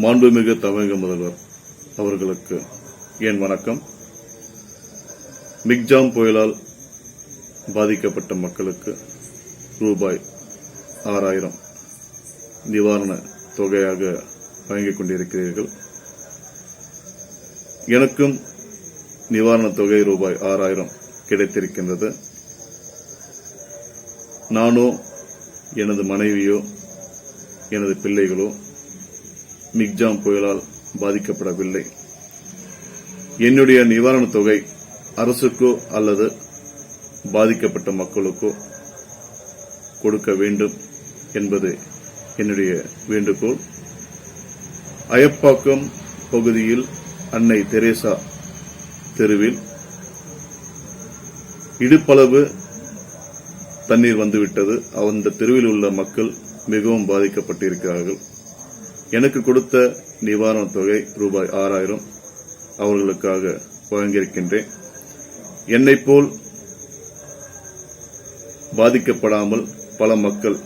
மாண்புமிகு தமிழக முதல்வர் அவர்களுக்கு என் வணக்கம். மிக்ஜாம் புயலால் பாதிக்கப்பட்ட மக்களுக்கு ரூபாய் 6000 நிவாரண தொகையாக வழங்கிக் கொண்டிருக்கிறீர்கள். எனக்கும் நிவாரண தொகை ரூபாய் 6000 கிடைத்திருக்கின்றது. நானோ எனது மனைவியோ எனது பிள்ளைகளோ மிக்ஜாம் புயலால் பாதிக்கப்படவில்லை. என்னுடைய நிவாரண தொகை அரசுக்கோ அல்லது பாதிக்கப்பட்ட மக்களுக்கோ கொடுக்க வேண்டும் என்பது என்னுடைய வேண்டுகோள். அயப்பாக்கம் பகுதியில் அன்னை தெரேசா தெருவில் இடுப்பளவு தண்ணீர் வந்துவிட்டது. அந்த தெருவில் உள்ள மக்கள் மிகவும் பாதிக்கப்பட்டிருக்கிறார்கள். எனக்கு கொடுத்த நிவாரண தொகை ரூபாய் 6000 அவர்களுக்காக வழங்கியிருக்கின்றேன். என்னைப் போல் பாதிக்கப்படாமல் பல மக்கள்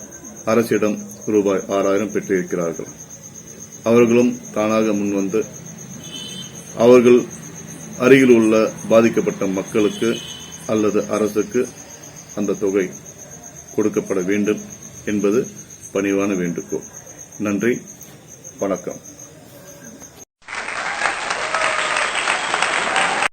அரசிடம் ரூபாய் 6000 பெற்றிருக்கிறார்கள். அவர்களும் தானாக முன்வந்து அவர்கள் அருகில் உள்ள பாதிக்கப்பட்ட மக்களுக்கு அல்லது அரசுக்கு அந்த தொகை கொடுக்கப்பட வேண்டும் என்பது பணிவான வேண்டுகோள். நன்றி, வணக்கம்.